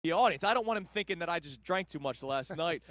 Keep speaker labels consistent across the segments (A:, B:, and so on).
A: the audience. I don't want him thinking that I just drank too much last night.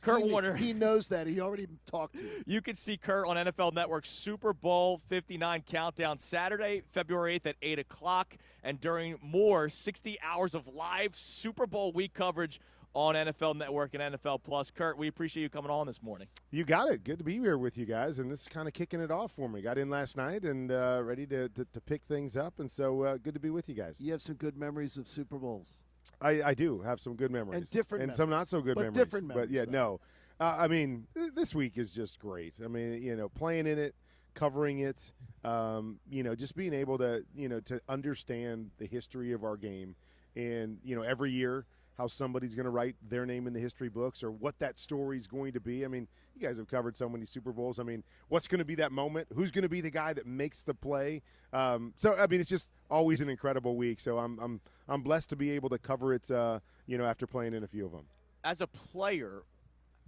A: Kurt Warner.
B: He knows that. He already talked to you.
A: You can see Kurt on NFL Network Super Bowl 59 Countdown Saturday, February 8th at 8 o'clock. And during more 60 hours of live Super Bowl week coverage on NFL Network and NFL Plus. Kurt, we appreciate you coming on this morning.
C: You got it. Good to be here with you guys, and this is kind of kicking it off for me. Got in last night and ready to pick things up, and so good to be with you guys.
B: You have some good memories of Super Bowls.
C: I do have some good memories.
B: And different
C: and
B: memories.
C: some not so good
B: but
C: memories.
B: different memories.
C: But, yeah, no. I mean, this week is just great. I mean, playing in it, covering it, just being able to, to understand the history of our game. And, every year how somebody's going to write their name in the history books or what that story is going to be. I mean, you guys have covered so many Super Bowls. I mean, what's going to be that moment? Who's going to be the guy that makes the play? It's just always an incredible week. So I'm blessed to be able to cover it, after playing in a few of them. As
A: a player,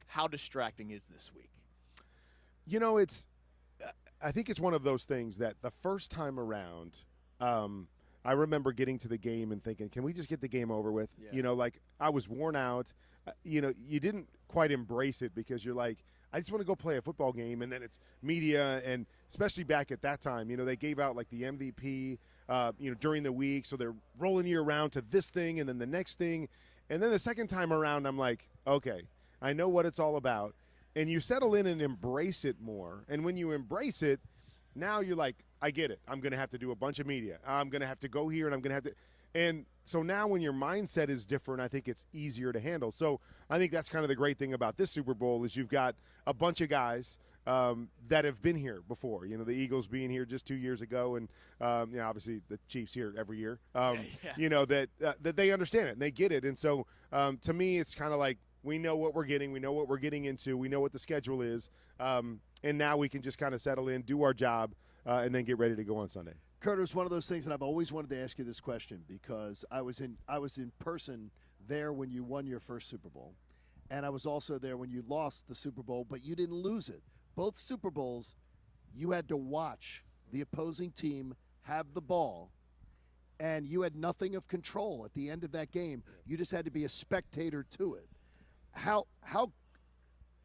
A: how distracting is this week?
C: I think it's one of those things that the first time around, I remember getting to the game and thinking, can we just get the game over with? Yeah. I was worn out. You didn't quite embrace it because you're like, I just want to go play a football game. And then it's media, and especially back at that time, they gave out like the MVP, during the week. So they're rolling you around to this thing and then the next thing. And then the second time around, I'm like, okay, I know what it's all about. And you settle in and embrace it more. And when you embrace it, now you're like, I get it. I'm going to have to do a bunch of media. I'm going to have to go here, and I'm going to have to – and so now when your mindset is different, I think it's easier to handle. So I think that's kind of the great thing about this Super Bowl is you've got a bunch of guys that have been here before. The Eagles being here just 2 years ago, and obviously the Chiefs here every year. That they understand it and they get it. And so to me, it's kind of like we know what we're getting. We know what we're getting into. We know what the schedule is. And now we can just kind of settle in, do our job, and then get ready to go on Sunday.
B: Kurt, it was one of those things that I've always wanted to ask you this question because I was in person there when you won your first Super Bowl, and I was also there when you lost the Super Bowl, but you didn't lose it. Both Super Bowls, you had to watch the opposing team have the ball, and you had nothing of control at the end of that game. You just had to be a spectator to it. How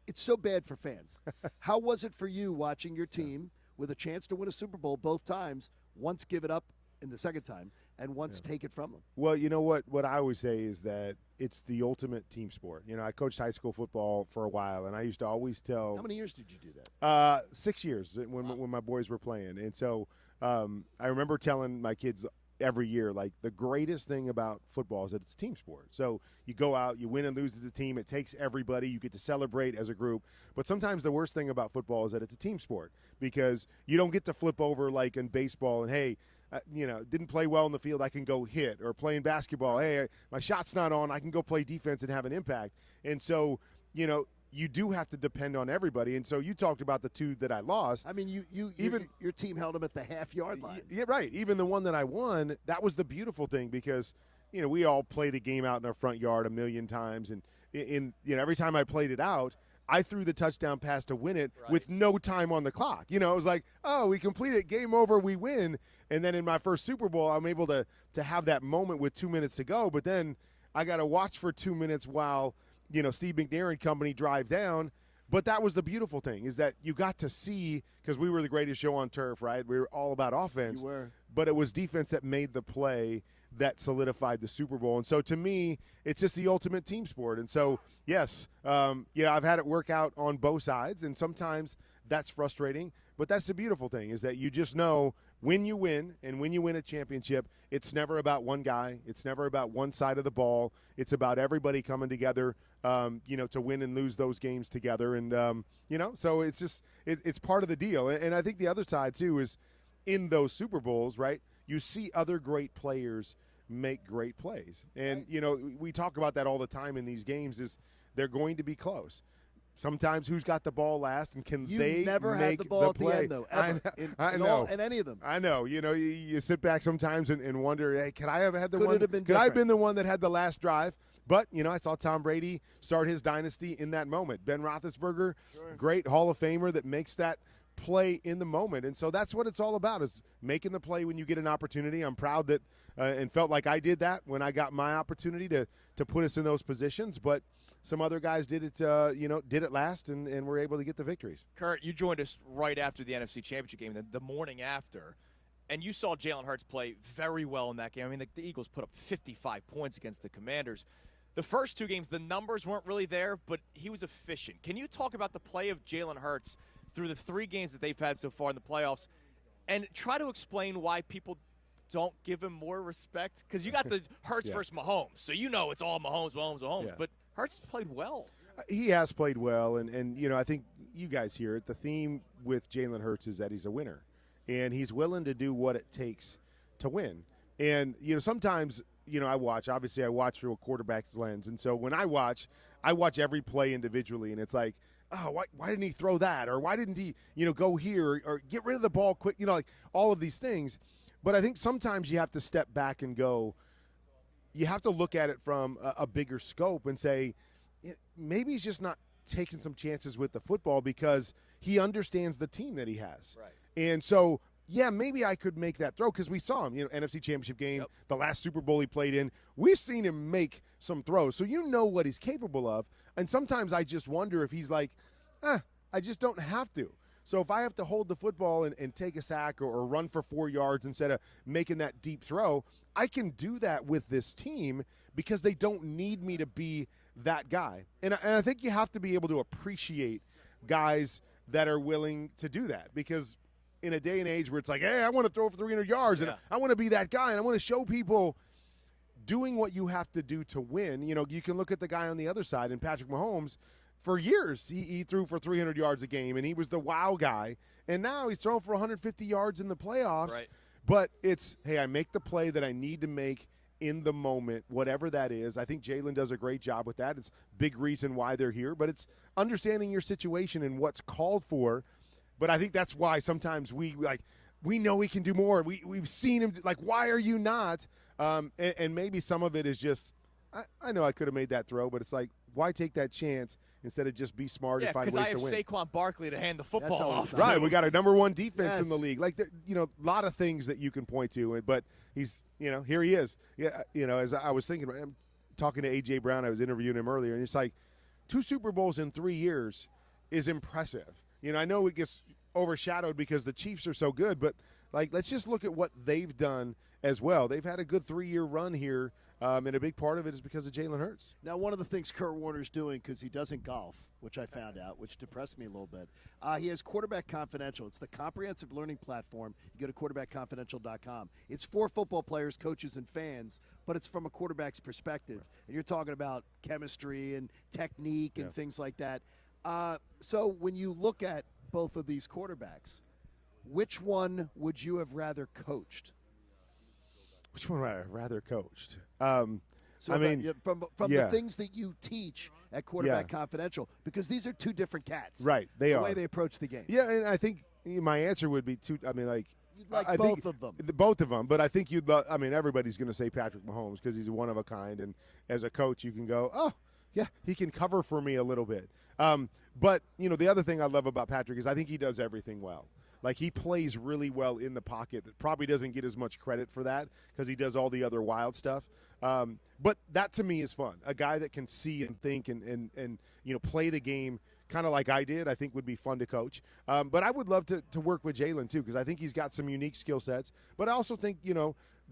B: it's so bad for fans. How was it for you watching your team with a chance to win a Super Bowl both times, once give it up in the second time, and once take it from them?
C: Well, you know what I always say is that it's the ultimate team sport. I coached high school football for a while, and I used to always tell –
B: How many years did you do that?
C: 6 years when my boys were playing. And so I remember telling my kids – every year, like the greatest thing about football is that it's a team sport. So you go out, you win and lose as a team. It takes everybody. You get to celebrate as a group. But sometimes the worst thing about football is that it's a team sport because you don't get to flip over like in baseball and, hey, didn't play well in the field, I can go hit. Or playing basketball, hey, my shot's not on, I can go play defense and have an impact. And so, you do have to depend on everybody. And so you talked about the two that I lost.
B: I mean, your team held them at the half-yard line.
C: Yeah, right. Even the one that I won, that was the beautiful thing because, we all play the game out in our front yard a million times. And every time I played it out, I threw the touchdown pass to win it with no time on the clock. It was like, oh, we complete it, game over, we win. And then in my first Super Bowl, I'm able to have that moment with 2 minutes to go. But then I got to watch for 2 minutes while – Steve McNair and company drive down. But that was the beautiful thing is that you got to see, because we were the greatest show on turf, right? We were all about offense.
B: You were.
C: But it was defense that made the play that solidified the Super Bowl. And so to me, it's just the ultimate team sport. And so, yes, I've had it work out on both sides. And sometimes that's frustrating. But that's the beautiful thing is that you just know when you win and when you win a championship, it's never about one guy. It's never about one side of the ball. It's about everybody coming together, to win and lose those games together. And, so it's just it's part of the deal. And I think the other side, too, is in those Super Bowls, right, you see other great players make great plays. And, we talk about that all the time in these games is they're going to be close. Sometimes who's got the ball last and can they
B: never
C: make
B: had the ball at
C: play?
B: the end, though, ever.
C: I know.
B: In any of them.
C: I know. You sit back sometimes and wonder, hey, could I have had the
B: Could
C: one?
B: it have been
C: could I have
B: different?
C: been the one that had the last drive? But, I saw Tom Brady start his dynasty in that moment. Ben Roethlisberger, great Hall of Famer that makes that play in the moment. And so that's what it's all about, is making the play when you get an opportunity. I'm proud that and felt like I did that when I got my opportunity to put us in those positions. But some other guys did it, did it last and were able to get the victories.
A: Kurt, you joined us right after the NFC Championship game, the morning after, and you saw Jalen Hurts play very well in that game. I mean, the Eagles put up 55 points against the Commanders. The first two games, the numbers weren't really there, but he was efficient. Can you talk about the play of Jalen Hurts through the 3 games that they've had so far in the playoffs, and try to explain why people don't give him more respect? Because you got the Hurts versus Mahomes, so you know it's all Mahomes.
C: Yeah.
A: But Hurts played well.
C: He has played well, and I think you guys hear it. The theme with Jalen Hurts is that he's a winner, and he's willing to do what it takes to win. And, sometimes, I watch through a quarterback's lens. And so when I watch every play individually, and it's like, oh, why didn't he throw that? Or why didn't he, go here or get rid of the ball quick? Like all of these things. But I think sometimes you have to step back and go, you have to look at it from a bigger scope and say, maybe he's just not taking some chances with the football because he understands the team that he has.
A: Right.
C: And so, yeah, maybe I could make that throw because we saw him, NFC Championship game, the last Super Bowl he played in. We've seen him make some throws, so you know what he's capable of. And sometimes I just wonder if he's like, I just don't have to. So if I have to hold the football and take a sack or run for 4 yards instead of making that deep throw, I can do that with this team because they don't need me to be that guy. And I think you have to be able to appreciate guys that are willing to do that because in a day and age where it's like, hey, I want to throw for 300 yards and I want to be that guy and I want to show people doing what you have to do to win. You can look at the guy on the other side, and Patrick Mahomes, for years he threw for 300 yards a game, and he was the wow guy. And now he's throwing for 150 yards in the playoffs.
A: Right.
C: But it's, hey, I make the play that I need to make in the moment, whatever that is. I think Jalen does a great job with that. It's a big reason why they're here. But it's understanding your situation and what's called for. But I think that's why sometimes we know he can do more. We've seen him. Like, why are you not? And maybe some of it is just, I know I could have made that throw, but it's like, why take that chance instead of just be smart and find ways to win?
A: Yeah, because I have Saquon Barkley to hand the football off.
C: Right, we got a number 1 defense in the league. Like, a lot of things that you can point to. But he's, here he is. Yeah, as I was thinking, I'm talking to A.J. Brown. I was interviewing him earlier, and it's like 2 Super Bowls in 3 years is impressive. I know it gets overshadowed because the Chiefs are so good, but let's just look at what they've done as well. They've had a good 3-year run here, and a big part of it is because of Jalen Hurts.
B: Now, one of the things Kurt Warner's doing, because he doesn't golf, which I found out, which depressed me a little bit, he has Quarterback Confidential. It's the comprehensive learning platform. You go to quarterbackconfidential.com. It's for football players, coaches, and fans, but it's from a quarterback's perspective. Right. And you're talking about chemistry and technique and things like that. So when you look at both of these quarterbacks, which one would you have rather coached?
C: Which one would I have rather coached?
B: From the things that you teach at Quarterback Confidential, because these are 2 different cats.
C: Right, they are.
B: The way they approach the game.
C: Yeah, and I think my answer would be you'd
B: like both of them.
C: Both of them, but I think everybody's going to say Patrick Mahomes because he's one of a kind, and as a coach you can go, oh, yeah, he can cover for me a little bit. But, the other thing I love about Patrick is I think he does everything well. Like, he plays really well in the pocket. Probably doesn't get as much credit for that because he does all the other wild stuff. But that, to me, is fun. A guy that can see and think and play the game kind of like I did, I think would be fun to coach. But I would love to work with Jalen, too, because I think he's got some unique skill sets. But I also think,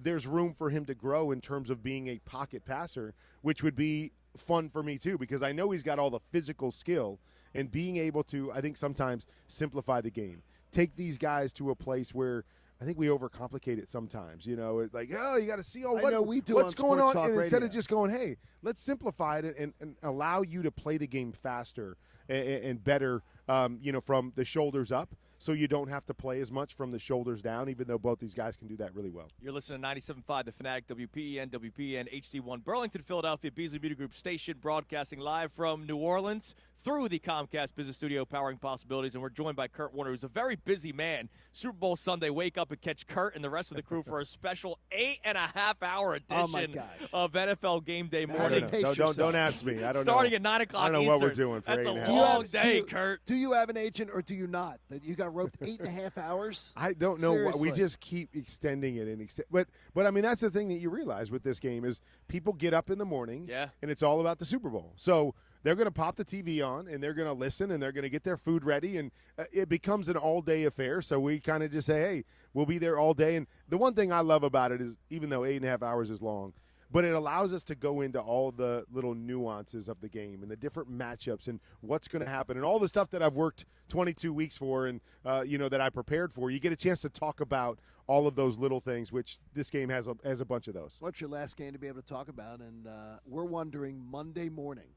C: there's room for him to grow in terms of being a pocket passer, which would be fun for me, too, because I know he's got all the physical skill and being able to, I think, sometimes simplify the game. Take these guys to a place where I think we overcomplicate it sometimes. It's like, oh, you got to see what's going on. And instead of just going, hey, let's simplify it and allow you to play the game faster and better, from the shoulders up. So you don't have to play as much from the shoulders down, even though both these guys can do that really well.
A: You're listening to 97.5, the Fanatic, WPEN, HD1, Burlington, Philadelphia, Beasley Media Group station, broadcasting live from New Orleans through the Comcast Business Studio, powering possibilities. And we're joined by Kurt Warner, who's a very busy man. Super Bowl Sunday, wake up and catch Kurt and the rest of the crew for a special 8.5-hour edition of NFL Game Day morning.
C: Don't ask me. I don't know.
A: Starting at 9 o'clock Eastern.
C: I don't know what we're doing for
A: That's
C: 8.5
A: a long day, Kurt.
B: Do you have an agent or do you not? That you got roped 8.5 hours.
C: I don't know.
B: Seriously.
C: We just keep extending it but I mean that's the thing that you realize with this game is people get up in the morning and it's all about the Super Bowl. So they're going to pop the TV on and they're going to listen and they're going to get their food ready and it becomes an all-day affair. So we kind of just say, hey, we'll be there all day. And the one thing I love about it is even though 8.5 hours is long, but it allows us to go into all the little nuances of the game and the different matchups and what's going to happen and all the stuff that I've worked 22 weeks for and, that I prepared for. You get a chance to talk about all of those little things, which this game has a bunch of those.
B: What's your last game to be able to talk about? And we're wondering Monday morning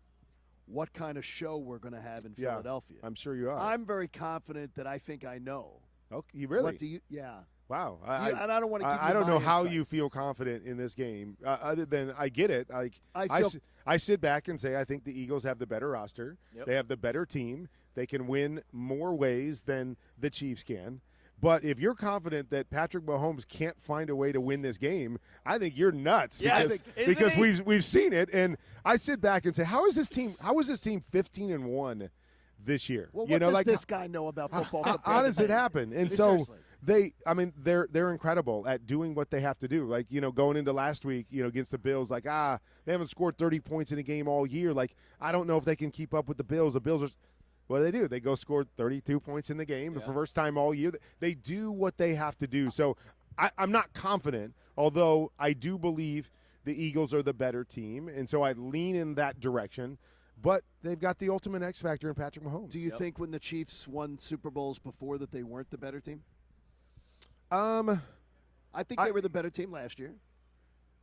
B: what kind of show we're going to have in Philadelphia.
C: I'm sure you are.
B: I'm very confident that I think I know.
C: Okay, you really?
B: What do you? Yeah.
C: Wow.
B: And I don't want to give you
C: I don't know how
B: insights.
C: you feel confident in this game, other than I get it. I sit back and say I think the Eagles have the better roster. Yep. They have the better team. They can win more ways than the Chiefs can. But if you're confident that Patrick Mahomes can't find a way to win this game, I think you're nuts. Because we've seen it. And I sit back and say, how is this team 15-1 this year?
B: Well, what does this guy know about football?
C: How does it happen? And so they're incredible at doing what they have to do. Like, going into last week, against the Bills, they haven't scored 30 points in a game all year. Like, I don't know if they can keep up with the Bills. The Bills are – what do? They go score 32 points in the game the first time all year. They do what they have to do. So I'm not confident, although I do believe the Eagles are the better team, and so I lean in that direction. But they've got the ultimate X factor in Patrick Mahomes.
B: Do you think when the Chiefs won Super Bowls before that they weren't the better team?
C: I
B: think they were the better team last year.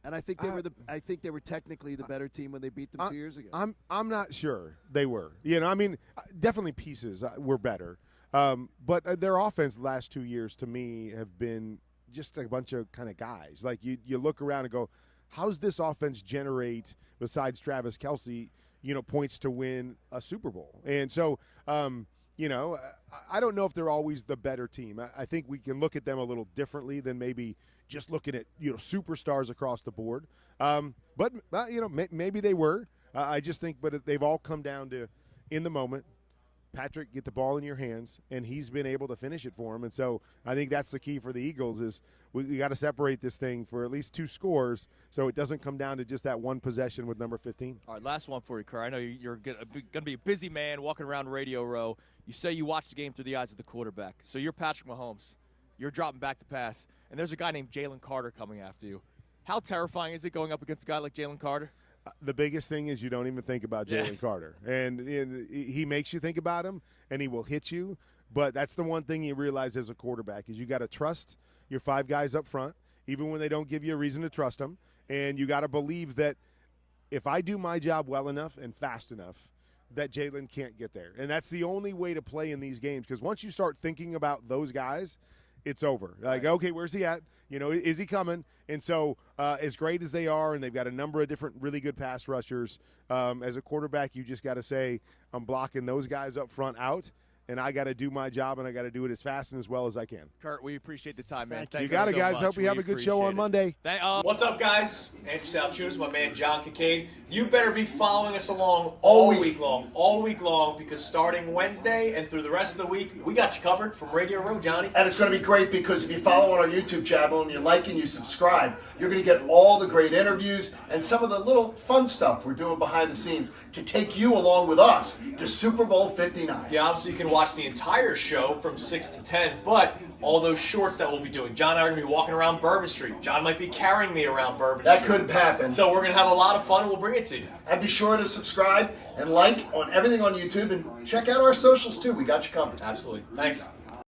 B: And I think they were technically the better team when they beat them 2 years ago.
C: I'm not sure they were. Definitely pieces were better. But their offense the last 2 years to me have been just a bunch of kind of guys. Like you look around and go, how's this offense generate besides Travis Kelce, points to win a Super Bowl? And so, I don't know if they're always the better team. I think we can look at them a little differently than maybe just looking at superstars across the board. But maybe they were. I just think, but they've all come down to in the moment. Patrick, get the ball in your hands, and he's been able to finish it for him. And so I think that's the key for the Eagles is we got to separate this thing for at least 2 scores so it doesn't come down to just that one possession with number 15.
A: All right, last one for you, Kerr. I know you're going to be a busy man walking around Radio Row. You say you watch the game through the eyes of the quarterback. So you're Patrick Mahomes. You're dropping back to pass, and there's a guy named Jalen Carter coming after you. How terrifying is it going up against a guy like Jalen Carter?
C: The biggest thing is you don't even think about Jalen Carter. And he makes you think about him, and he will hit you. But that's the one thing you realize as a quarterback is you got to trust your 5 guys up front, even when they don't give you a reason to trust them. And you got to believe that if I do my job well enough and fast enough, that Jalen can't get there. And that's the only way to play in these games because once you start thinking about those guys, it's over. Like, okay, where's he at? Is he coming? And so as great as they are, and they've got a number of different really good pass rushers, as a quarterback, you just got to say, I'm blocking those guys up front out, and I got to do my job, and I got to do it as fast and as well as I can.
A: Kurt, we appreciate the time, man.
C: Thank you. Got it, guys. Hope we have a good show on Monday.
A: What's up, guys? Andrew Salciunas, my man John Kincade. You better be following us along all week long, because starting Wednesday and through the rest of the week, we got you covered from Radio Row, Johnny.
D: And it's going to be great because if you follow on our YouTube channel and you like and you subscribe, you're going to get all the great interviews and some of the little fun stuff we're doing behind the scenes to take you along with us to Super Bowl 59.
A: Yeah, obviously you can watch the entire show from 6 to 10, but all those shorts that we'll be doing. John and I are going to be walking around Bourbon Street. John might be carrying me around Bourbon Street.
D: That could happen.
A: So we're going to have a lot of fun, and we'll bring it to you.
D: And be sure to subscribe and like on everything on YouTube and check out our socials too. We got you covered.
A: Absolutely. Thanks.